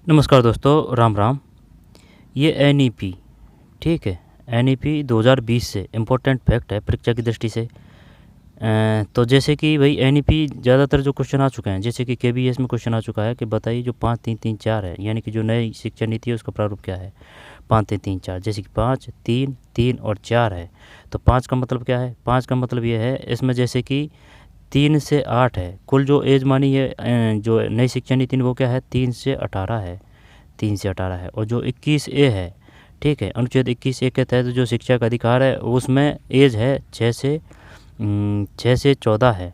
नमस्कार दोस्तों, राम राम। ये एनईपी, ठीक है, एनईपी 2020 से इम्पोर्टेंट फैक्ट है परीक्षा की दृष्टि से। तो जैसे कि भाई एनईपी ज़्यादातर जो क्वेश्चन आ चुके हैं, जैसे कि केबीएस में क्वेश्चन आ चुका है कि बताइए जो 5-3-3-4 है, यानी कि जो नई शिक्षा नीति है उसका प्रारूप क्या है। 5-3-3-4, जैसे कि 5-3-3 और 4 है। तो 5 का मतलब क्या है? 5 का मतलब ये है, इसमें जैसे कि 3 से 8 है। कुल जो एज मानी है जो नई शिक्षा नीति ने, वो क्या है? 3 से 18 है। 3 से 18 है। और जो 21A है, ठीक है, अनुच्छेद 21A के तहत जो शिक्षा का अधिकार है उसमें एज है 6 से 14 है,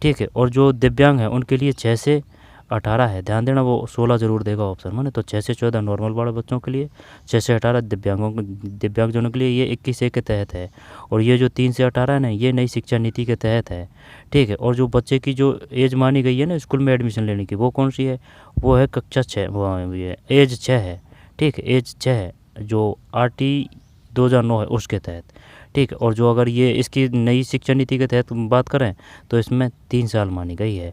ठीक है। और जो दिव्यांग है उनके लिए 6 से 18 है। ध्यान देना, वो 16 ज़रूर देगा ऑप्शन में। तो 6 से 14 नॉर्मल वाले बच्चों के लिए, 6 से 18 दिव्यांगजनों के लिए। ये 21A के तहत है। और ये जो 3 से 18 है ना, ये नई शिक्षा नीति के तहत है, ठीक है। और जो बच्चे की जो एज मानी गई है ना स्कूल में एडमिशन लेने की, वो कौन सी है? वो है कक्षा 6, वो ये एज 6 है, ठीक है, एज 6 है, जो RT 2009 है उसके तहत, ठीक है। और जो अगर ये इसकी नई शिक्षा नीति के तहत बात करें तो इसमें 3 साल मानी गई है,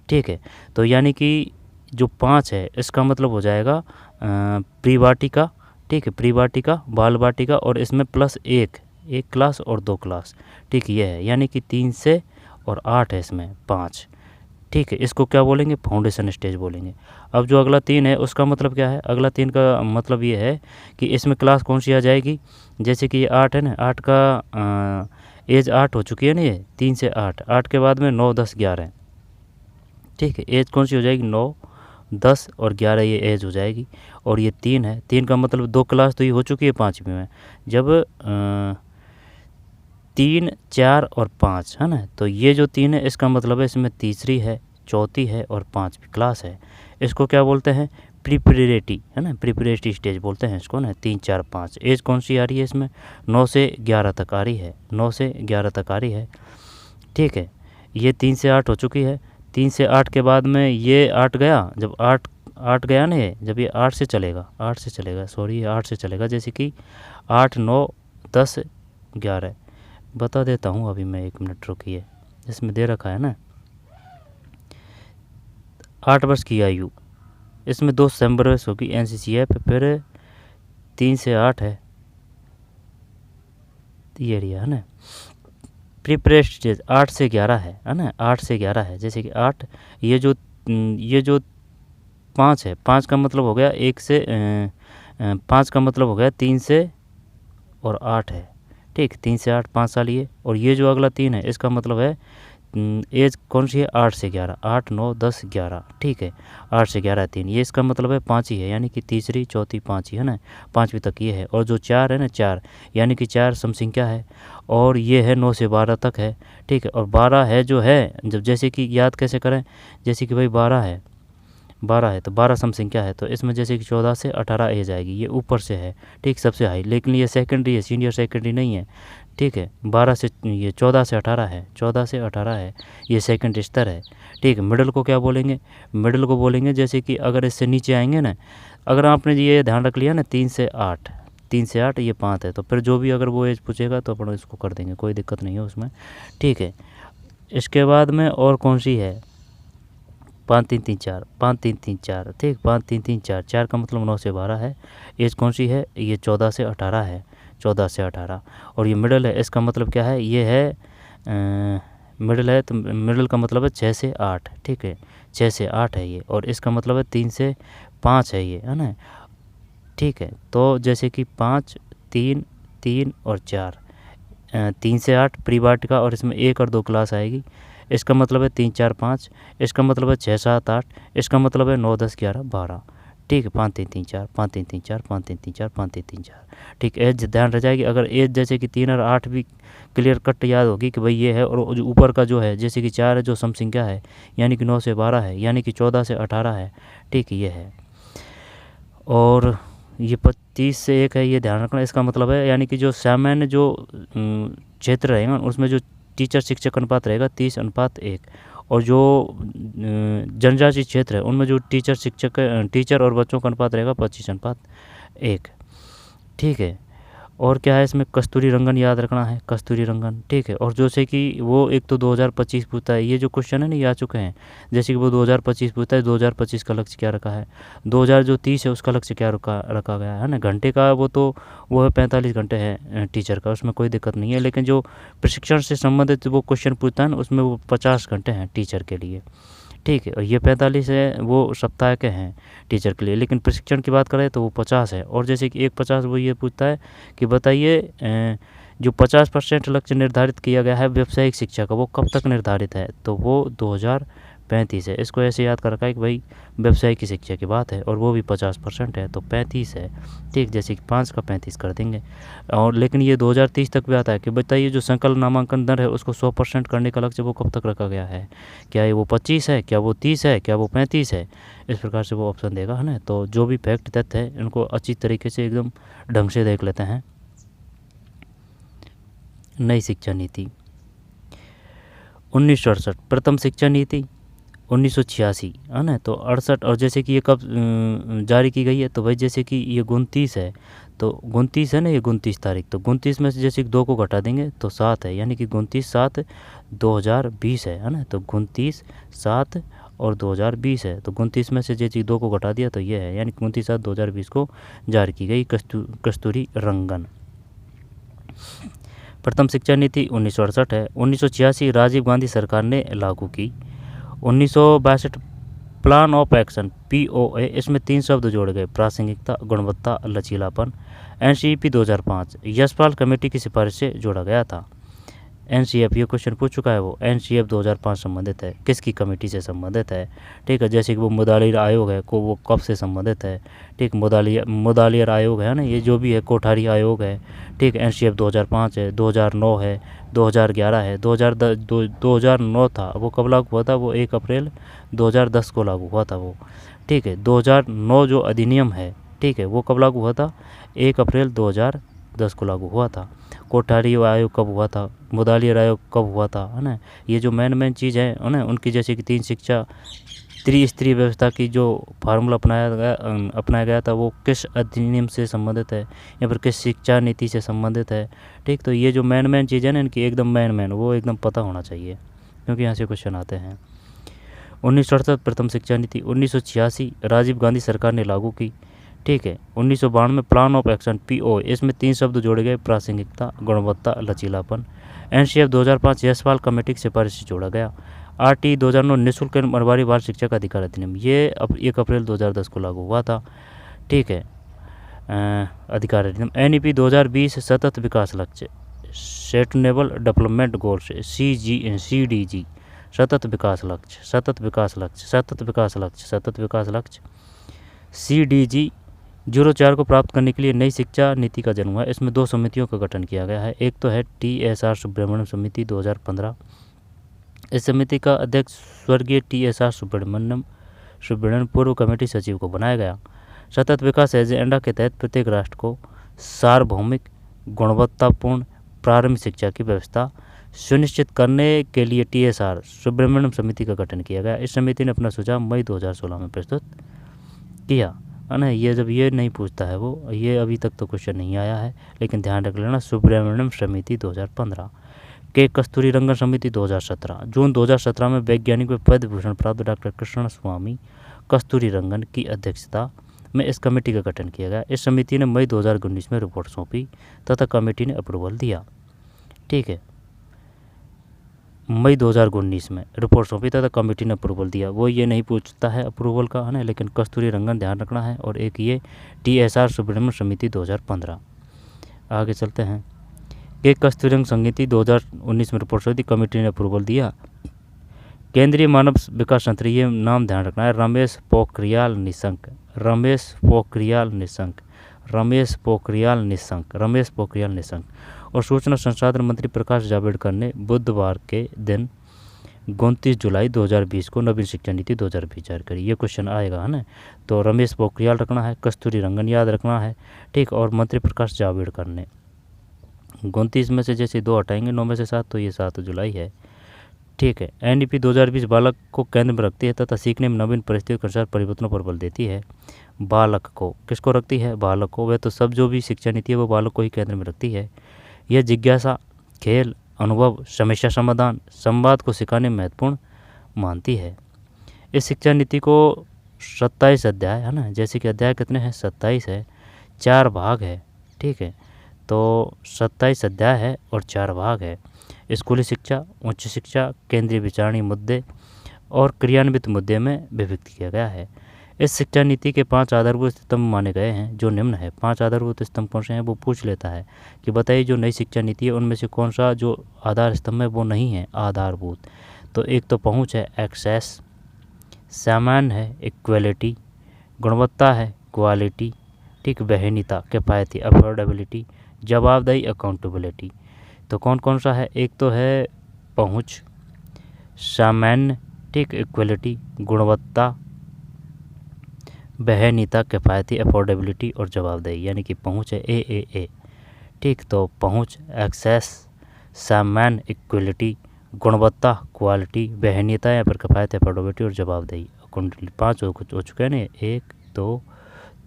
ठीक है। तो यानी कि जो 5 है इसका मतलब हो जाएगा प्री वाटिका, ठीक है, प्री वाटिका, बाल वाटिका, और इसमें प्लस एक क्लास और 2 क्लास, ठीक है, ये है। यानी कि 3 से और 8 है, इसमें 5, ठीक है। इसको क्या बोलेंगे? फाउंडेशन स्टेज बोलेंगे। अब जो अगला 3 है उसका मतलब क्या है? अगला 3 का मतलब ये है कि इसमें क्लास कौन सी आ जाएगी। जैसे कि ये 8 है ना, 8 का एज 8 हो चुकी है ना, ये 3 से 8, 8 के बाद में 9, 10, 11, ठीक है। एज कौन सी हो जाएगी? 9, 10 और 11 ये एज हो जाएगी। और ये 3 है, 3 का मतलब 2 क्लास तो ये हो चुकी है 5वीं में। जब 3, 4 और 5 है ना, तो ये जो 3 है इसका मतलब है इसमें तीसरी है, चौथी है और 5वीं क्लास है। इसको क्या बोलते हैं? प्रिपरेटरी, है ना, प्रिपरेटरी स्टेज बोलते हैं इसको ना। 3, 4, 5 एज कौन सी आ रही है इसमें? 9 से 11 तक आ रही है, 9 से 11 तक आ रही है, ठीक है। ये 3 से 8 हो चुकी है। 3 से 8 के बाद में ये 8 गया, जब 8 गया ना, ये जब ये 8 से चलेगा, 8 से चलेगा, सॉरी, 8 से चलेगा। जैसे कि 8, 9, 10, 11 बता देता हूँ अभी मैं, 1 मिनट रुकिए, इसमें दे रखा है ना 8 वर्ष की आयु, इसमें 2 सितंबर वर्ष होगी NCCF, फिर 3 से 8 है ये एरिया, है ना। प्रीप्रेस्ट स्टेज 8 से 11 है ना, 8 से 11 है। जैसे कि 8, ये जो 5 है, 5 का मतलब हो गया 1 से 5 का मतलब हो गया 3 से और 8 है, ठीक, 3 से 8 5 साल ये। और ये जो अगला 3 है इसका मतलब है एज कौन सी है? 8 से 11, 8, 9, 10, 11, ठीक है, 8 से 11 3, ये इसका मतलब है 5 ही है, यानी कि तीसरी, चौथी, 5 ही है ना, 5वीं तक ये है। और जो 4 है ना, 4 यानी कि 4 समसंख्या है, और ये है 9 से 12 तक है, ठीक है। और 12 है जो है, जब जैसे कि याद कैसे करें, जैसे कि भाई 12 है, 12 है तो 12 समसंख्या है, तो इसमें जैसे कि 14 से 18 एज आएगी, ये ऊपर से है, ठीक, सबसे हाई। लेकिन ये सेकेंडरी है, सीनियर सेकेंडरी नहीं है, ठीक है। 12 से ये 14 से 18 है, 14 से 18 है, ये सेकंड स्तर है, ठीक। मिडिल को क्या बोलेंगे? मिडिल को बोलेंगे जैसे कि अगर इससे नीचे आएंगे ना, अगर आपने ये ध्यान रख लिया ना, 3 से 8, 3 से 8 ये 5 है, तो फिर जो भी अगर वो एज पूछेगा तो अपन इसको कर देंगे, कोई दिक्कत नहीं है उसमें, ठीक है। इसके बाद में और कौन सी है? 5-3-3-4, 5-3-3-4, ठीक, 5-3-3-4, 4 का मतलब 9 से 12 है। एज कौन सी है? ये 14 से 18 है, 14 से 18। और ये मिडल है, इसका मतलब क्या है? ये है मिडल है, तो मिडल का मतलब है 6 से 8, ठीक है, 6 से 8 है ये। और इसका मतलब है 3 से 5 है ये, है ना, ठीक है। तो जैसे कि 5, 3, 3 और 4, 3 से 8 प्री वाटिका, और इसमें 1 और 2 क्लास आएगी। इसका मतलब है 3, 4, 5, इसका मतलब है 6, 7, 8, इसका मतलब है 9, 10, 11, 12, ठीक है। 5-3-3-4, 5-3-3-4, 5-3-3-4, 5-3-3-4, ठीक। एज ध्यान रह जाएगी। अगर एज जैसे कि 3 और 8 भी क्लियर कट याद होगी कि भाई ये है, और जो ऊपर का जो है जैसे कि 4 है जो समसंख्या है, यानी कि 9 से 12 है, यानी कि 14 से 18 है, ठीक, ये है। और ये 25 से 1 है, ये ध्यान रखना। इसका मतलब है यानी कि जो सामान्य जो क्षेत्र रहेगा उसमें जो टीचर शिक्षक अनुपात रहेगा 30:1, और जो जनजातीय क्षेत्र है उनमें जो टीचर और बच्चों का अनुपात रहेगा 25:1, ठीक है। और क्या है इसमें, कस्तूरी रंगन याद रखना है, कस्तूरी रंगन, ठीक है। और जैसे कि वो एक तो 2025 पूछता है, ये जो क्वेश्चन है ना ये आ चुके हैं। जैसे कि वो 2025 पूछता है, 2025 का लक्ष्य क्या रखा है, 2030 है उसका लक्ष्य क्या रखा गया है ना। घंटे का वो है 45 घंटे है टीचर का, उसमें कोई दिक्कत नहीं है। लेकिन जो प्रशिक्षण से संबंधित वो क्वेश्चन पूछता है ना, उसमें वो 50 घंटे हैं टीचर के लिए, ठीक है। और ये 45 है वो सप्ताह के हैं टीचर के लिए, लेकिन प्रशिक्षण की बात करें तो वो 50 है। और जैसे कि 150 वो ये पूछता है कि बताइए जो 50% लक्ष्य निर्धारित किया गया है व्यावसायिक शिक्षा का, वो कब तक निर्धारित है, तो वो 2035 है। इसको ऐसे याद कर रखा है कि भाई व्यवसायिक की शिक्षा की बात है और वो भी 50% है, तो 35 है, ठीक। जैसे कि 5 का 35 कर देंगे। और लेकिन ये 2030 तक भी आता है कि बताइए जो संकल्प नामांकन दर है उसको 100% करने का लक्ष्य वो कब तक रखा गया है, क्या ये वो 25 है, क्या वो 30 है, क्या वो 35 है। इस प्रकार से वो ऑप्शन देगा, है ना। तो जो भी फैक्ट तथ्य है इनको अच्छी तरीके से एकदम ढंग से देख लेते हैं। नई शिक्षा नीति 1968, प्रथम शिक्षा नीति 1986, है ना। तो 68, और जैसे कि ये कब जारी की गई है, तो भाई जैसे कि ये 29 है, तो 29 है ना, ये 29 तारीख, तो 29 में से जैसे कि 2 को घटा देंगे तो 7 है, यानी कि 29/7/2020 है ना। तो 29/7 और 2020 है, तो 29 में से जैसे 2 को घटा दिया तो ये है, यानी 29/7/2020 को जारी की गई कस्तूरी रंगन। प्रथम शिक्षा नीति 1968 है। 1986 राजीव गांधी सरकार ने लागू की। 1962 प्लान ऑफ एक्शन POA, इसमें 3 शब्द जोड़े गए, प्रासंगिकता, गुणवत्ता, लचीलापन। NCEP 2005 यशपाल कमेटी की सिफारिश से जोड़ा गया था। NCF ये क्वेश्चन पूछ चुका है वो, NCF 2005 संबंधित है, किसकी कमेटी से संबंधित है, ठीक है। जैसे कि वो मुदालियर आयोग है को वो कब से संबंधित है, ठीक। मुदालियर आयोग है ना, ये जो भी है कोठारी आयोग है, ठीक। NCF 2005 है, 2009 है, 2011 है, 2009 था, वो कब लागू हुआ था, वो 1 अप्रैल 2010 को लागू हुआ था वो, ठीक है। 2009 जो अधिनियम है, ठीक है, वो कब लागू हुआ था, 1 अप्रैल 2010 को लागू हुआ था। कोठारी आयोग कब हुआ था, मुदालियर आयोग कब हुआ था, है ना। ये जो मेन चीज़ है ना उनकी, जैसे कि 3 शिक्षा त्रिस्तरीय व्यवस्था की जो फार्मूला अपनाया गया था, वो किस अधिनियम से संबंधित है या फिर किस शिक्षा नीति से संबंधित है, ठीक। तो ये जो मेन चीज़ है ना इनकी, एकदम मेन वो एकदम पता होना चाहिए, क्योंकि यहाँ से क्वेश्चन आते हैं। 1968 प्रथम शिक्षा नीति, 1986 राजीव गांधी सरकार ने लागू की, ठीक है। 1992 प्लान ऑफ एक्शन POA, इसमें 3 शब्द जोड़े गए, प्रासंगिकता, गुणवत्ता, लचीलापन। NCF 2005 यशपाल कमेटी की सिफारिश से जोड़ा गया। RT 2009 निःशुल्क मरवारी बाल शिक्षा का अधिकार अधिनियम, ये अब 1 अप्रैल 2010 को लागू हुआ था, ठीक है। अधिकार अधिनियम। NEP 2020 सतत विकास लक्ष्य, सस्टेनेबल डेवलपमेंट गोल्स, CDG, सतत विकास लक्ष्य, सतत विकास लक्ष्य, सतत विकास लक्ष्य, सतत विकास लक्ष्य, CDG 04 को प्राप्त करने के लिए नई शिक्षा नीति का जन्म हुआ। इसमें 2 समितियों का गठन किया गया है। एक तो है TSR सुब्रमण्यम समिति 2015। इस समिति का अध्यक्ष स्वर्गीय TSR सुब्रमण्यम पूर्व कमेटी सचिव को बनाया गया। सतत विकास एजेंडा के तहत प्रत्येक राष्ट्र को सार्वभौमिक गुणवत्तापूर्ण प्रारंभिक शिक्षा की व्यवस्था सुनिश्चित करने के लिए TSR सुब्रमण्यम समिति का गठन किया गया। इस समिति ने अपना सुझाव मई 2016 में प्रस्तुत किया, है ना। ये जब ये नहीं पूछता है वो, ये अभी तक तो क्वेश्चन नहीं आया है, लेकिन ध्यान रख लेना। सुब्रमण्यम समिति 2015 के कस्तूरी रंगन समिति 2017, जून 2017 में वैज्ञानिक में पद्म भूषण प्राप्त डॉक्टर कृष्ण स्वामी कस्तूरी रंगन की अध्यक्षता में इस कमेटी का गठन किया गया। इस समिति ने मई 2019 में रिपोर्ट सौंपी तथा कमेटी ने अप्रूवल दिया, ठीक है। मई 2019 में रिपोर्ट सौंपी तथा कमेटी ने अप्रूवल दिया। वो ये नहीं पूछता है अप्रूवल का, है ना, लेकिन कस्तूरी रंगन ध्यान रखना है। और एक ये TSR सुब्रमण्यम समिति 2015। आगे चलते हैं। कि कस्तूरी रंगन समिति 2019 में रिपोर्ट सौंपी, कमेटी ने अप्रूवल दिया। केंद्रीय मानव विकास मंत्री, ये नाम ध्यान रखना है, रमेश पोखरियाल निशंक, रमेश पोखरियाल निशंक, रमेश पोखरियाल निशंक, रमेश पोखरियाल निशंक। और सूचना संसाधन मंत्री प्रकाश जावड़ेकर ने बुधवार के दिन 29 जुलाई 2020 को नवीन शिक्षा नीति 2020 जारी करी। ये क्वेश्चन आएगा, है ना। तो रमेश पोखरियाल रखना है, कस्तूरी रंगन याद रखना है, ठीक। और मंत्री प्रकाश जावड़ेकर ने 29 में से जैसे 2 हटाएंगे, 9 में से 7, तो ये 7 जुलाई है, ठीक है। NEP 2020 बालक को केंद्र में रखती है तथा सीखने में नवीन परिस्थितियों के अनुसार परिवर्तनों पर बल देती है। बालक को, किसको रखती है? बालक को। वह तो सब जो भी शिक्षा नीति है वो बालक को ही केंद्र में रखती है। यह जिज्ञासा, खेल, अनुभव, समस्या समाधान, संवाद को सिखाने में महत्वपूर्ण मानती है। इस शिक्षा नीति को 27 अध्याय है ना, जैसे कि अध्याय कितने हैं? 27 है, 4 भाग है। ठीक है, तो 27 अध्याय है और 4 भाग है। स्कूली शिक्षा, उच्च शिक्षा, केंद्रीय विचारणीय मुद्दे और क्रियान्वित मुद्दे में विभक्त किया गया है। इस शिक्षा नीति के 5 आधारभूत स्तंभ माने गए हैं, जो निम्न है। 5 आधारभूत स्तंभ कौन से हैं वो पूछ लेता है कि बताइए जो नई शिक्षा नीति है उनमें से कौन सा जो आधार स्तंभ है वो नहीं है आधारभूत। तो एक तो पहुंच है, एक्सेस, सामान्य है, इक्वलिटी, गुणवत्ता है, क्वालिटी, ठीक, वहनीयता, किफ़ायती, अफोर्डेबिलिटी, जवाबदेही, अकाउंटेबिलिटी। तो कौन कौन सा है? एक तो है पहुंच, सामान्य, ठीक, इक्वलिटी, गुणवत्ता, वहनीयता, किफ़ायती, अफोर्डेबिलिटी और जवाबदेही, यानी कि पहुंच है ए। ठीक, तो पहुंच, एक्सेस, सामान्य, इक्वलिटी, गुणवत्ता, क्वालिटी, वहनीयता या फिर किफ़ायती, अफोर्डेबिलिटी और जवाबदेही। 5 हो चुके हैं ना, 1 2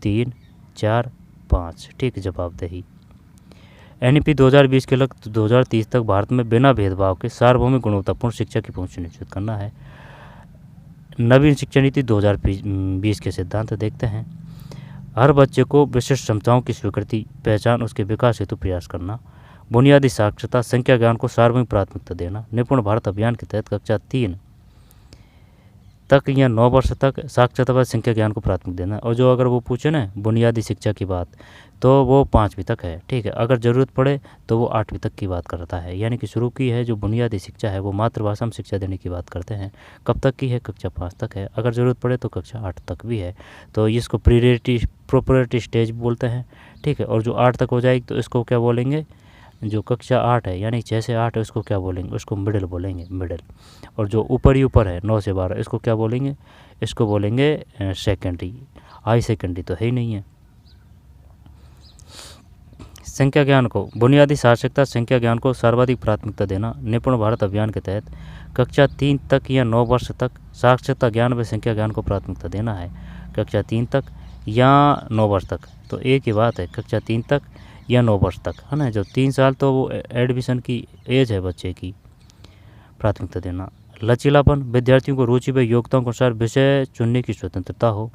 3 4 5। ठीक, जवाबदेही। NEP 2020 के लक्ष्य 2030 तक भारत में बिना भेदभाव के सार्वभौमिक गुणवत्तापूर्ण शिक्षा की पहुंच सुनिश्चित करना है। नवीन शिक्षा नीति 2020 के सिद्धांत देखते हैं। हर बच्चे को विशिष्ट क्षमताओं की स्वीकृति, पहचान, उसके विकास हेतु प्रयास करना। बुनियादी साक्षरता, संख्या ज्ञान को सार्वभौमिक प्राथमिकता देना। निपुण भारत अभियान के तहत कक्षा 3 तक या 9 वर्ष तक साक्षरता व संख्या ज्ञान को प्राथमिकता देना। और जो अगर वो पूछे ना बुनियादी शिक्षा की बात, तो वो 5वीं तक है। ठीक है, अगर ज़रूरत पड़े तो वो 8वीं तक की बात करता है। यानी कि शुरू की है जो बुनियादी शिक्षा है वो मातृभाषा में शिक्षा देने की बात करते हैं। कब तक की है? कक्षा 5 तक है। अगर ज़रूरत पड़े तो कक्षा 8 तक भी है। तो इसको प्रोपरेटी स्टेज बोलते हैं। ठीक है, और जो 8 तक हो जाएगी तो इसको क्या बोलेंगे? जो कक्षा 8 है यानी 6 से 8 है उसको क्या बोलेंगे? उसको मिडिल बोलेंगे, मिडिल। और जो ऊपर ही ऊपर है 9 से 12 इसको क्या बोलेंगे? इसको बोलेंगे सेकेंडरी। हाई सेकेंडरी तो है ही नहीं है। संख्या ज्ञान को बुनियादी साक्षरता, संख्या ज्ञान को सर्वाधिक प्राथमिकता देना। निपुण भारत अभियान के तहत कक्षा 3 तक या 9 वर्ष तक साक्षरता ज्ञान व संख्या ज्ञान को प्राथमिकता देना है। कक्षा 3 तक या 9 वर्ष तक, तो एक ही बात है, कक्षा 3 तक या 9 वर्ष तक, है ना। जो 3 साल तो वो एडमिशन की एज है बच्चे की, प्राथमिकता देना। लचीलापन, विद्यार्थियों को रुचि व योग्यताओं के अनुसार विषय चुनने की स्वतंत्रता हो।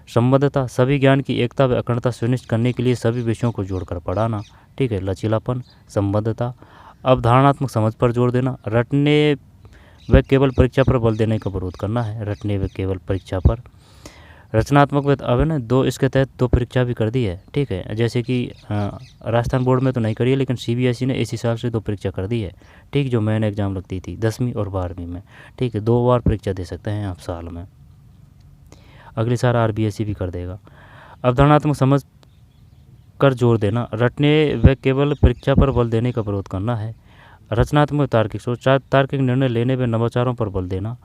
संबद्धता, सभी ज्ञान की एकता व अखंडता सुनिश्चित करने के लिए सभी विषयों को जोड़कर पढ़ाना। ठीक है, लचीलापन, संबद्धता। अवधारणात्मक समझ पर जोर देना। रटने व केवल परीक्षा पर बल देने का विरोध करना है। रटने व केवल परीक्षा पर। रचनात्मक अब है ना, 2 इसके तहत 2 परीक्षा भी कर दी है। ठीक है, जैसे कि राजस्थान बोर्ड में तो नहीं करी है, लेकिन CBSE ने इस हिसाब से 2 परीक्षा कर दी है। ठीक, जो मेन एग्जाम लगती थी 10वीं और 12वीं में। ठीक है, 2 बार परीक्षा दे सकते हैं आप साल में। अगले साल RBSE भी कर देगा। अवधारणात्मक समझ कर जोर देना। रटने व केवल परीक्षा पर बल देने का विरोध करना है। रचनात्मक तार्किक सोच, तार्किक निर्णय लेने व नवाचारों पर बल देना।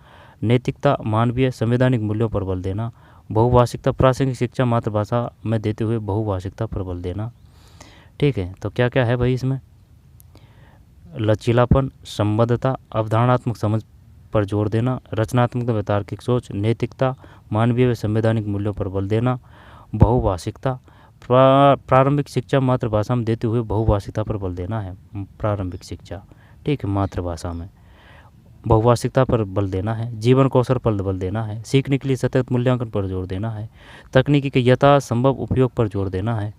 नैतिकता, मानवीय संवैधानिक मूल्यों पर बल देना। बहुभाषिकता, प्रासंगिक शिक्षा मातृभाषा में देते हुए बहुभाषिकता पर बल देना। ठीक है, तो क्या क्या है भाई इसमें? लचीलापन, संबद्धता, अवधारणात्मक समझ पर जोर देना, रचनात्मक व तार्किक सोच, नैतिकता, मानवीय व संवैधानिक मूल्यों पर बल देना, बहुभाषिकता, प्रारंभिक शिक्षा मातृभाषा में देते हुए बहुभाषिकता पर बल देना है। प्रारंभिक शिक्षा, ठीक है, मातृभाषा में, बहुभाषिकता पर बल देना है। जीवन कौशल पर बल देना है। सीखने के लिए सतत मूल्यांकन पर जोर देना है। तकनीकी के यथासंभव उपयोग पर जोर देना है।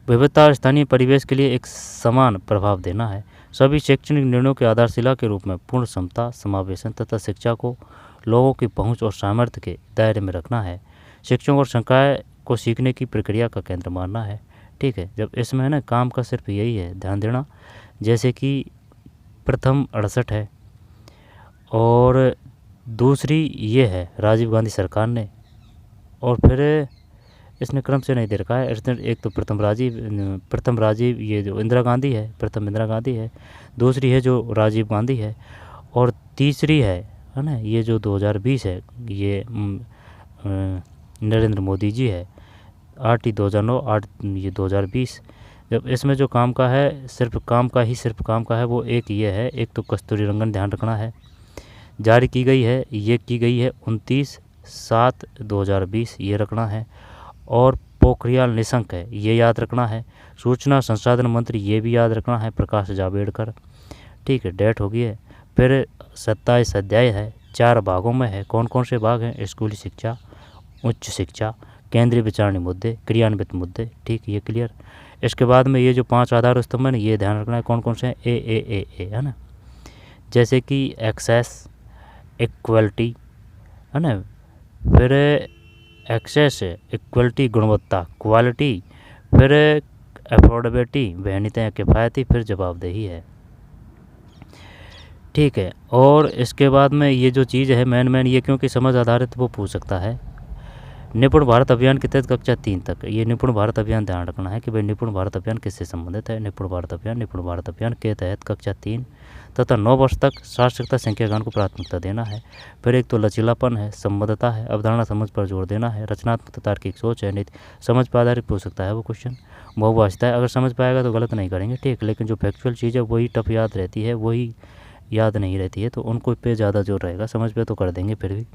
विविधता और स्थानीय परिवेश के लिए एक समान प्रभाव देना है। सभी शैक्षणिक निर्णयों के आधारशिला के रूप में पूर्ण समता, समावेशन तथा शिक्षा को लोगों की पहुंच और सामर्थ्य के दायरे में रखना है। शिक्षकों और संकाय को सीखने की प्रक्रिया का केंद्र मानना है। ठीक है, जब इसमें है ना काम का सिर्फ यही है ध्यान देना, जैसे कि प्रथम 68 है और दूसरी ये है राजीव गांधी सरकार ने, और फिर इसने क्रम से नहीं दे रखा है। इसने एक तो प्रथम राजीव ये जो इंदिरा गांधी है, प्रथम इंदिरा गांधी है, दूसरी है जो राजीव गांधी है, और तीसरी है ना ये जो 2020 है, ये नरेंद्र मोदी जी है। 8 2009, 8 ये 2020। जब इसमें जो काम का है सिर्फ काम का है वो एक ये है, एक तो कस्तूरी रंगन ध्यान रखना है, जारी की गई है, ये की गई है 29 7/2020 ये रखना है। और पोखरियाल निशंक है, ये याद रखना है। सूचना संसाधन मंत्री ये भी याद रखना है, प्रकाश जावड़ेकर। ठीक है, डेट होगी है। फिर 27 अध्याय है, 4 भागों में है। कौन कौन से भाग हैं? स्कूली शिक्षा, उच्च शिक्षा, केंद्रीय विचारणी मुद्दे, क्रियान्वित मुद्दे। ठीक, ये क्लियर। इसके बाद में ये जो 5 आधार स्तंभ है ना, ये ध्यान रखना है कौन कौन से हैं। ए है ना, जैसे कि एक्सेस, इक्वलिटी है ना, फिर एक्सेस, इक्वलिटी गुणवत्ता क्वालिटी, फिर अफोर्डेबिलिटी वहनीयता किफ़ायती, फिर जवाबदेही है। ठीक है, और इसके बाद में ये जो चीज़ है मेन ये क्योंकि समझ आधारित वो पूछ सकता है। निपुण भारत अभियान के तहत कक्षा 3 तक, ये निपुण भारत अभियान ध्यान रखना है कि भाई निपुण भारत अभियान किससे संबंधित है। निपुण भारत अभियान के तहत कक्षा 3 तथा 9 वर्ष तक साक्षरता संख्या ज्ञान को प्राथमिकता देना है। फिर एक तो लचीलापन है, संबद्धता है, अवधारणा समझ पर जोर देना है, रचनात्मक तार्किक सोच है, नीति समझ पर आधारित पूछ सकता है वो क्वेश्चन। बहुभाषिता है, अगर समझ पाएगा तो गलत नहीं करेंगे। ठीक, लेकिन जो फैक्चुअल चीज़ है वही टफ याद रहती है, वही याद नहीं रहती है, तो उनको पे ज़्यादा जोर रहेगा। समझ पे तो कर देंगे फिर भी।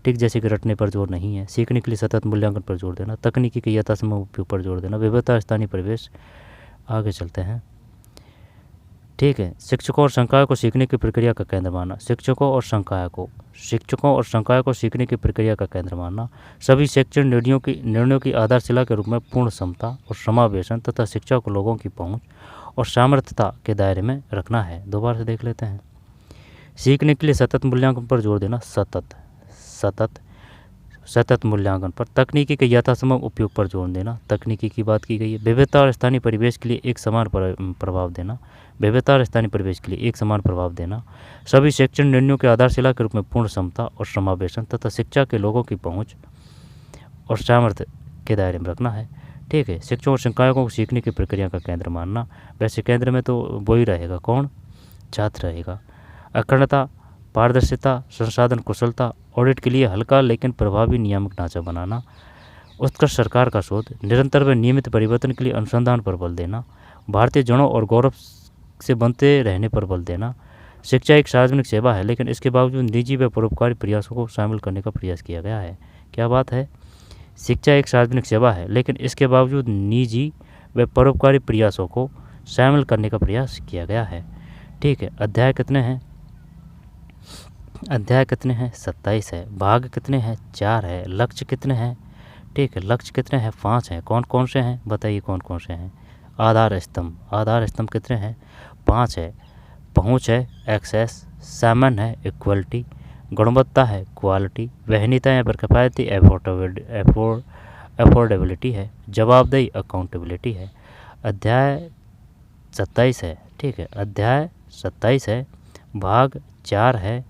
ठीक, जैसे कि रटने पर जोर नहीं है। सीखने के लिए सतत मूल्यांकन पर जोर देना, तकनीकी के यथासंभव उपयोग पर जोर देना, विविधता, स्थानीय परिवेश। आगे चलते हैं। ठीक है, शिक्षकों और संकाय को सीखने की प्रक्रिया का केंद्र मानना। शिक्षकों और संकाय को सीखने की प्रक्रिया का केंद्र मानना। सभी शैक्षणिक निर्णयों की आधारशिला के रूप में पूर्ण समता और समावेशन तथा शिक्षा को लोगों की पहुंच और सामर्थ्यता के दायरे में रखना है। दोबारा से देख लेते हैं। सीखने के लिए सतत मूल्यांकन पर जोर देना, सतत मूल्यांकन पर। तकनीकी के यथासंभव उपयोग पर जोर देना, तकनीकी की बात की गई है। विविधता और स्थानीय परिवेश के लिए एक समान प्रभाव देना, सभी शैक्षणिक निर्णयों के आधारशिला के रूप में पूर्ण समता और समावेशन तथा शिक्षा के लोगों की पहुंच और सामर्थ्य के दायरे में रखना है। ठीक है, शिक्षकों और संकायों को सीखने की प्रक्रिया का केंद्र मानना। वैसे केंद्र में तो वही रहेगा, कौन? छात्र रहेगा। अखंडता, पारदर्शिता, संसाधन कुशलता, ऑडिट के लिए हल्का लेकिन प्रभावी नियामक ढांचा बनाना। उत्कृष्ट सरकार का शोध, निरंतर व नियमित परिवर्तन के लिए अनुसंधान पर बल देना। भारतीय जड़ों और गौरव से बनते रहने पर बल देना। शिक्षा एक सार्वजनिक सेवा है, लेकिन इसके बावजूद निजी व परोपकारी प्रयासों को शामिल करने का प्रयास किया गया है। क्या बात है? शिक्षा एक सार्वजनिक सेवा है, लेकिन इसके बावजूद निजी व परोपकारी प्रयासों को शामिल करने का प्रयास किया गया है। ठीक है, अध्याय कितने हैं? 27 है। भाग कितने हैं? 4 है। लक्ष्य कितने हैं? ठीक है, लक्ष्य कितने हैं? 5 हैं। कौन कौन से हैं? बताइए कौन कौन से हैं। आधार स्तंभ कितने हैं? 5 है। पहुंच है, एक्सेस, सामान है, इक्वलिटी, गुणवत्ता है, क्वालिटी, वहनीयता या किफ़ायती, अफोर्डेबिलिटी है, जवाबदेही, अकाउंटेबिलिटी है। अध्याय 27 है। ठीक है, अध्याय 27 है, भाग 4 है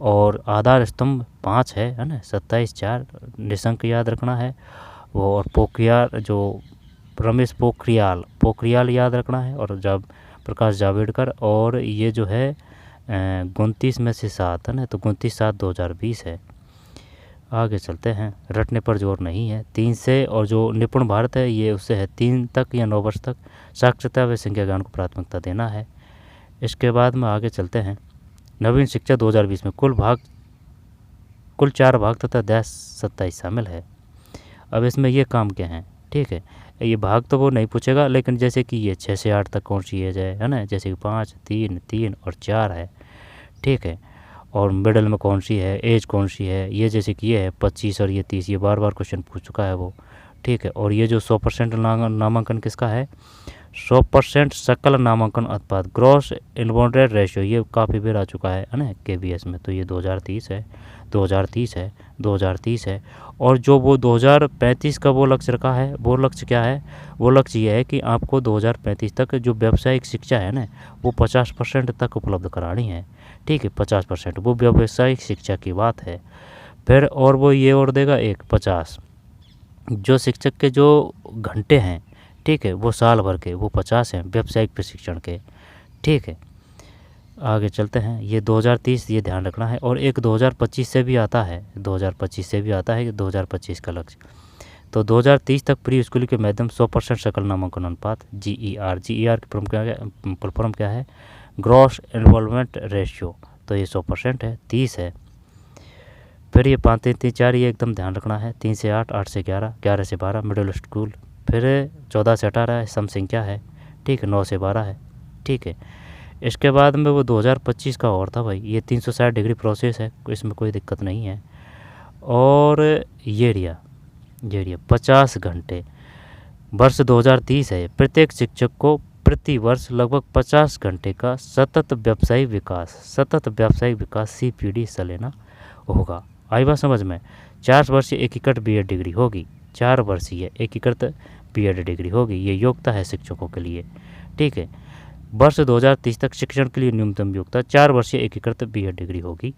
और आधार स्तंभ 5 है ना। 27/4 निशंक याद रखना है वो, और रमेश पोखरियाल याद रखना है, और जब प्रकाश जावड़ेकर, और ये जो है 29 में से 7 है ना, तो 29/7/2020 है। आगे चलते हैं। रटने पर जोर नहीं है। 3 से, और जो निपुण भारत है ये उससे है 3 तक या 9 वर्ष तक साक्षरता व संख्या ज्ञान को प्राथमिकता देना है। इसके बाद में आगे चलते हैं। नवीन शिक्षा 2020 में कुल 4 भाग तथा अध्याय 27 शामिल है। अब इसमें ये काम क्या हैं? ठीक है, ये भाग तो वो नहीं पूछेगा, लेकिन जैसे कि ये 6 से 8 तक कौन सी एज है ना, जैसे कि 5, 3 और 4 है। ठीक है, और मिडल में कौन सी है, एज कौन सी है, ये जैसे कि ये है 25 और ये 30, ये बार क्वेश्चन पूछ चुका है वो। ठीक है, और ये जो 100% नामांकन किसका है? 100% सकल नामांकन अनुपात, ग्रॉस इनवॉल्वेड रेशियो, ये काफ़ी बार आ चुका है ना KVS में, तो ये 2030 है। और जो वो 2035 का वो लक्ष्य रखा है, वो लक्ष्य क्या है? वो लक्ष्य ये है कि आपको 2035 तक जो व्यावसायिक शिक्षा है ना, वो 50% तक उपलब्ध करानी है। ठीक है, 50%, वो व्यावसायिक शिक्षा की बात है। फिर और वो ये और देगा 50, जो शिक्षक के जो घंटे हैं, ठीक है, वो साल भर के वो 50 हैं व्यावसायिक प्रशिक्षण के। ठीक है, आगे चलते हैं। ये 2030 ये ध्यान रखना है, और एक 2025 से भी आता है, 2025 का लक्ष्य। तो 2030 तक प्री स्कूल के माध्यम 100% सकल नामांकन अनुपात, GER की फुल फॉर्म क्या है? ग्रॉस इन्वॉल्वमेंट रेशियो, तो ये 100% है, 30 है। फिर ये 5-3-3-4 ये एकदम ध्यान रखना है। 3 से 8, 8 से 11, 11 से 12 मिडिल स्कूल। फिर 14 से 18 सम संख्या है, ठीक है, 9 से 12 है, ठीक है। इसके बाद में वो 2025 का और था भाई, ये 360 डिग्री प्रोसेस है, इसमें कोई दिक्कत नहीं है। और ये रिया 50 घंटे वर्ष 2030 है। प्रत्येक शिक्षक को प्रति वर्ष लगभग 50 घंटे का सतत व्यावसायिक विकास CPD हिस्सा लेना होगा। आई बात समझ में? 4 वर्षीय एकीकृत BEd डिग्री होगी, 4 वर्षीय एकीकृत BEd डिग्री होगी, ये योग्यता है शिक्षकों के लिए, ठीक है। वर्ष 2030 तक शिक्षण के लिए न्यूनतम योग्यता 4 वर्षीय एकीकृत BEd डिग्री होगी।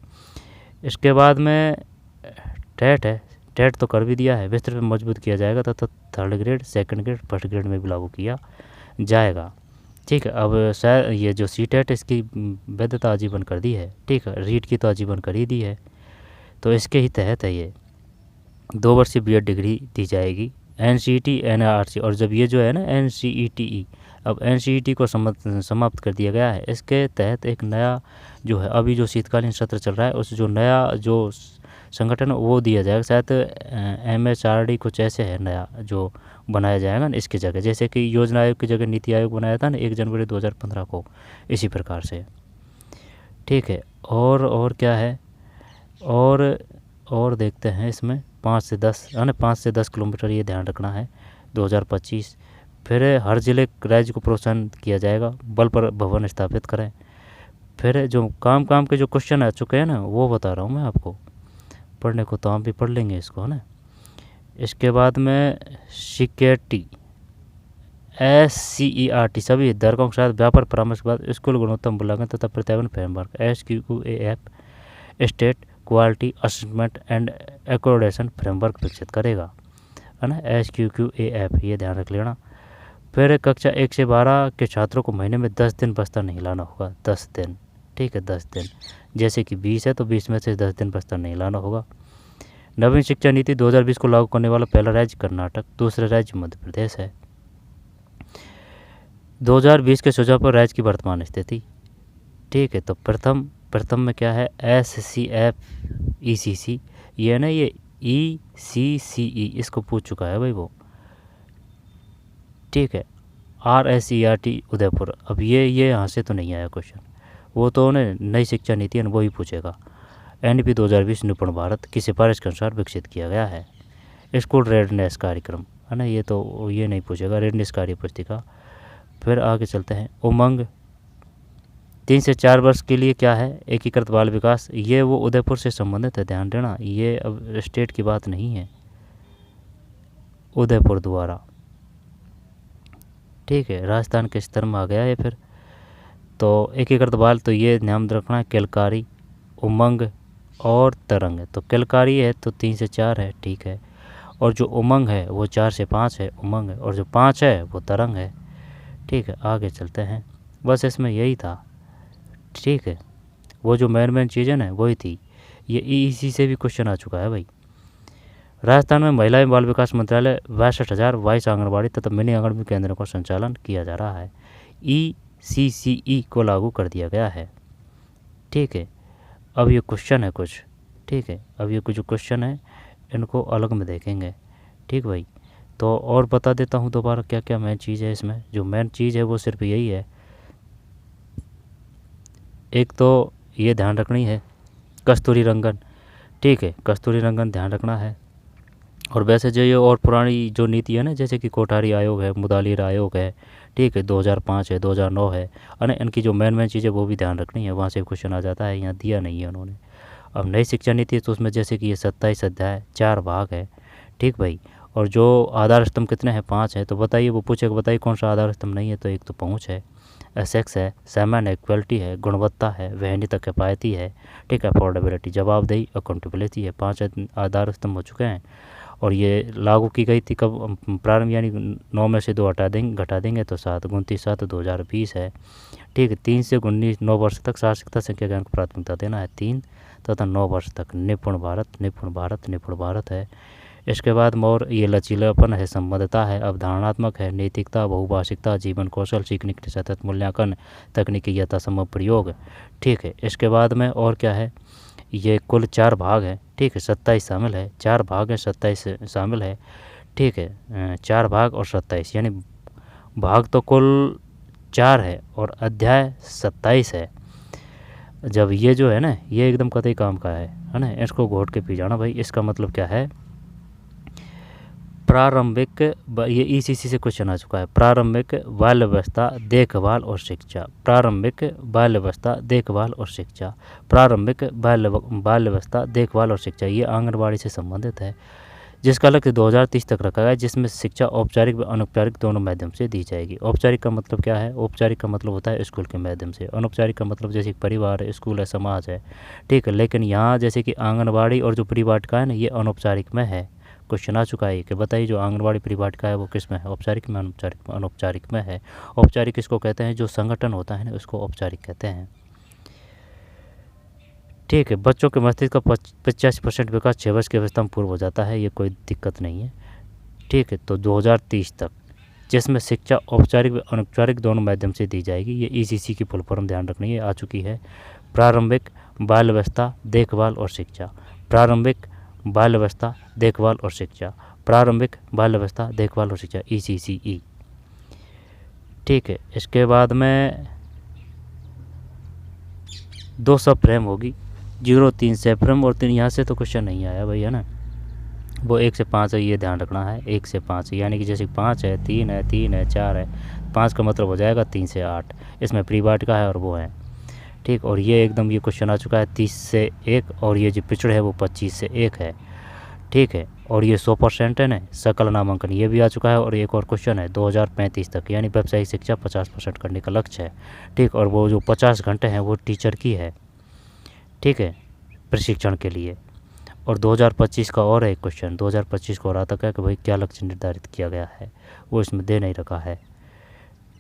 इसके बाद में टेट है, टेट तो कर भी दिया है, विस्तृत में मजबूत किया जाएगा तथा 3rd grade, 2nd grade, 1st grade में भी लागू किया जाएगा, ठीक है। अब शायद ये जो CTET इसकी वैधता आजीवन कर दी है, ठीक है, रीट की तो आजीवन कर ही दी है, तो इसके ही तहत है ये 2 वर्षीय BEd डिग्री दी जाएगी। NCET NRC, और जब ये जो है ना NCETE, अब NCET को समाप्त कर दिया गया है। इसके तहत एक नया जो है अभी जो शीतकालीन सत्र चल रहा है, उस जो नया जो संगठन वो दिया जाएगा, शायद MHRD कुछ ऐसे है नया जो बनाया जाएगा ना इसकी जगह, जैसे कि योजना आयोग की जगह नीति आयोग बनाया था ना 1 जनवरी 2015 को, इसी प्रकार से, ठीक है। और क्या है, और देखते हैं इसमें 5 से 10 किलोमीटर ये ध्यान रखना है 2025। फिर हर जिले राज्य को प्रोत्साहन किया जाएगा, बल पर भवन स्थापित करें। फिर जो काम के जो क्वेश्चन आ चुके हैं ना वो बता रहा हूँ मैं आपको, पढ़ने को तो हम भी पढ़ लेंगे इसको, है ना। इसके बाद में सिक्योरिटी SCERT सभी हितधारकों के साथ व्यापार परामर्श के बाद स्कूल गुणवत्ता मूल्यांकन तथा प्रत्यायन framework SQQAF state quality assessment and accreditation framework विकसित करेगा, है ना, SQQAF, ये ध्यान रख लेना। फिर कक्षा 1 से 12 के छात्रों को महीने में 10 दिन बस्ता नहीं लाना होगा, 10 दिन, ठीक है, 10 दिन। जैसे कि 20 है तो 20 में से 10 दिन बस्ता नहीं लाना होगा। नवीन शिक्षा नीति 2020 को लागू करने वाला पहला राज्य कर्नाटक, दूसरा राज्य मध्य प्रदेश है। 2020 के सुझाव पर राज्य की वर्तमान स्थिति, ठीक है। तो प्रथम में क्या है, SCFECC, ये है ना, ये ECCE इसको पूछ चुका है भाई वो, ठीक है। RSERT उदयपुर, अब ये यहाँ से तो नहीं आया क्वेश्चन, वो तो उन्हें नई शिक्षा नीति है वो ही पूछेगा। NEP 2020 निपुण भारत की सिफारिश के अनुसार विकसित किया गया है। स्कूल रेडनेस कार्यक्रम, है ना, ये तो ये नहीं पूछेगा, रेडनेस कार्य पुस्तिका। फिर आगे चलते हैं, उमंग 3 से 4 वर्ष के लिए क्या है, एकीकृत बाल विकास, ये वो उदयपुर से संबंधित है, ध्यान देना, ये अब स्टेट की बात नहीं है, उदयपुर द्वारा, ठीक है, राजस्थान के स्तर में आ गया है। फिर तो एकीकृत बाल, तो ये ध्यान रखना है, केलकारी, उमंग और तरंग है। तो केलकारी है तो 3 से 4 है, ठीक है, और जो उमंग है वो 4 से 5 है उमंग है, और जो 5 है वो तरंग है, ठीक है। आगे चलते हैं, बस इसमें यही था, ठीक है, वो जो मेन चीज़ है ना वही थी। ये EEC से भी क्वेश्चन आ चुका है भाई। राजस्थान में महिला एवं बाल विकास मंत्रालय 62,022 आंगनबाड़ी तथा मिनी आंगनबाड़ी केंद्रों का संचालन किया जा रहा है। ECCE को लागू कर दिया गया है, ठीक है। अब ये क्वेश्चन है कुछ, ठीक है, अब ये कुछ क्वेश्चन है इनको अलग में देखेंगे, ठीक भाई। तो और बता देता हूँ दोबारा क्या क्या मेन चीज़ है इसमें। जो मेन चीज़ है वो सिर्फ यही है, एक तो ये ध्यान रखनी है कस्तूरी रंगन, ठीक है, कस्तूरी रंगन ध्यान रखना है। और वैसे जो ये और पुरानी जो नीति है ना, जैसे कि कोठारी आयोग है, मुदालिर आयोग है, ठीक है, 2005 है, 2009 है, और इनकी जो मेन चीज़ें वो भी ध्यान रखनी है, वहाँ से क्वेश्चन आ जाता है, यहाँ दिया नहीं है उन्होंने। अब नई शिक्षा नीति है तो उसमें जैसे कि ये 27 अध्याय 4 भाग है, ठीक भाई। और जो आधार स्तंभ कितने हैं, 5 है, तो बताइए, वो पूछेगा बताइए कौन सा आधार स्तंभ नहीं है, तो एक तो पहुँच है, सेक्स है, सामान है, इक्वलिटी है, गुणवत्ता है, वहनीयता किफ़ायती है, ठीक है, अफोर्डेबिलिटी, जवाबदेही, अकाउंटेबिलिटी है। 5 आधार स्तंभ हो चुके हैं। और ये लागू की गई थी कब, प्रारंभ, यानी 9 में से 2 घटा देंगे तो 7, 29/7/2020 है, ठीक है। 3 से 19 9 वर्ष तक साक्षरता संख्या ज्ञान को प्राथमिकता देना है, 3 तथा 9 वर्ष तक निपुण भारत है। इसके बाद मोर ये लचीलापन है, संबद्धता है, अवधारणात्मक है, नैतिकता, बहुभाषिकता, जीवन कौशल, सीखने के सतत मूल्यांकन, तकनीकी यथासंभव प्रयोग, ठीक है। इसके बाद में और क्या है, ये कुल 4 भाग हैं, ठीक है, 27 शामिल है, 4 भाग हैं, 27 शामिल है, ठीक है, 4 भाग और 27, यानी भाग तो कुल 4 है और अध्याय 27 है। जब ये जो है ना, ये एकदम कतई काम का है ना, इसको घोट के पी जाना भाई। इसका मतलब क्या है, प्रारंभिक, ये ईसीसी से क्वेश्चन आ चुका है, प्रारंभिक बाल्यावस्था देखभाल और शिक्षा, प्रारंभिक बाल्यावस्था देखभाल और शिक्षा, प्रारंभिक बाल्यावस्था देखभाल और शिक्षा, ये आंगनबाड़ी से संबंधित है, जिसका लक्ष्य 2030 तक रखा गया है, जिसमें शिक्षा औपचारिक व अनौपचारिक दोनों माध्यम से दी जाएगी। औपचारिक का मतलब क्या है, औपचारिक का मतलब होता है स्कूल के माध्यम से, अनौपचारिक का मतलब जैसे परिवार है, स्कूल है, समाज है, ठीक है। लेकिन यहाँ जैसे कि आंगनबाड़ी और जो परिवाटिका है ना, ये अनौपचारिक में है। क्वेश्चन आ चुका है कि बताइए जो आंगनबाड़ी परिवाटिका है वो किस में है, औपचारिक में, अनौपचारिक में? अनौपचारिक में है। औपचारिक इसको कहते हैं जो संगठन होता है ना, उसको औपचारिक कहते हैं, ठीक है। बच्चों के मस्तिष्क का 85% विकास 6 वर्ष की अवस्था में पूर्व हो जाता है, ये कोई दिक्कत नहीं है, ठीक है। तो 2030 तक, जिसमें शिक्षा औपचारिक व अनौपचारिक दोनों माध्यम से दी जाएगी, ये ईसीसी की फुल फॉर्म ध्यान रखनी है, आ चुकी है। प्रारंभिक बाल्यावस्था देखभाल और शिक्षा, प्रारंभिक बाल्यावस्था देखभाल और शिक्षा, प्रारंभिक बाल्यावस्था देखभाल और शिक्षा, ECCE, ठीक है। इसके बाद में 2 सब फ्रेम होगी, 0 3 से फ्रेम और 3 यहाँ से तो क्वेश्चन नहीं आया भाई, है ना, वो 1 से 5 है, ये ध्यान रखना है, 1 से 5, यानी कि जैसे 5 है, 3 है, 3 है, 4 है, 5 का मतलब हो जाएगा 3 से 8, इसमें परिवाटिका है और वो है, ठीक। और ये एकदम ये क्वेश्चन आ चुका है 30 से 1, और ये जो पिछड़े है वो 25 से 1 है, ठीक है। और ये 100% है ना, सकल नामांकन ये भी आ चुका है। और एक और क्वेश्चन है 2035 तक, यानी व्यावसायिक शिक्षा 50% करने का लक्ष्य है, ठीक। और वो जो 50 घंटे हैं वो टीचर की है, ठीक है, प्रशिक्षण के लिए। और 2025 का और एक क्वेश्चन 2025 को और आता है कि भाई क्या लक्ष्य निर्धारित किया गया है, वो इसमें दे नहीं रखा है।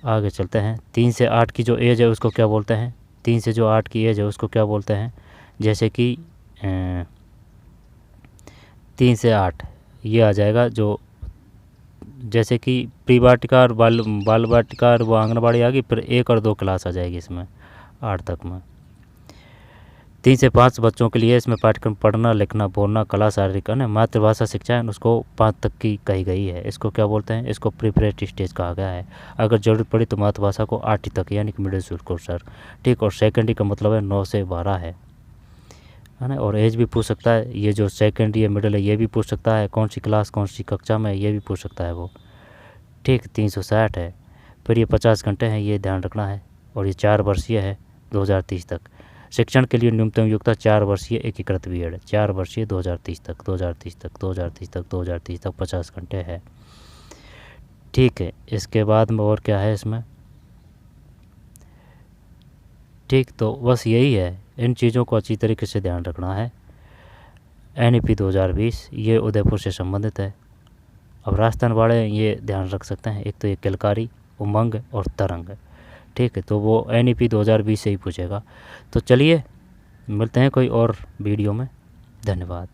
आगे चलते हैं। 3 से 8 की जो एज है उसको क्या बोलते हैं, 3 से जो 8 की एज है उसको क्या बोलते हैं, जैसे कि 3 से 8 ये आ जाएगा, जो जैसे कि प्री वाटिका और बाल वाटिका और वो आंगनबाड़ी आ गई, फिर 1 और 2 क्लास आ जाएगी इसमें 8 तक में। 3 से 5 बच्चों के लिए इसमें पाठ्यक्रम पढ़ना, लिखना, बोलना, कला, शारीरिक है, मातृभाषा शिक्षा है, उसको 5 तक की कही गई है। इसको क्या बोलते हैं, इसको प्रीपरेटरी स्टेज कहा गया है। अगर जरूरत पड़ी तो मातृभाषा को 8 तक, यानी कि मिडिल स्कूल सर, ठीक। और सेकेंडरी का मतलब है 9 से 12 है ना। और एज भी पूछ सकता है, ये जो सेकेंडरी है, मिडिल है, ये भी पूछ सकता है, कौन सी क्लास कौन सी कक्षा में, ये भी पूछ सकता है वो, ठीक। 360 है, फिर ये 50 घंटे हैं, ये ध्यान रखना है। और ये 4 वर्षीय है 2030 तक। शिक्षण के लिए न्यूनतम योग्यता 4 वर्षीय एकीकृत बीएड, 4 वर्षीय 2030 तक, 2030 तक, 2030 तक, 2030 तक 50 घंटे है, ठीक है। इसके बाद में और क्या है इसमें, ठीक। तो बस यही है, इन चीज़ों को अच्छी तरीके से ध्यान रखना है। NEP 2020 ये उदयपुर से संबंधित है। अब राजस्थान वाले ये ध्यान रख सकते हैं, एक तो ये किलकारी, उमंग और तरंग, ठीक है। तो वो NEP 2020 से ही पूछेगा। तो चलिए मिलते हैं कोई और वीडियो में, धन्यवाद।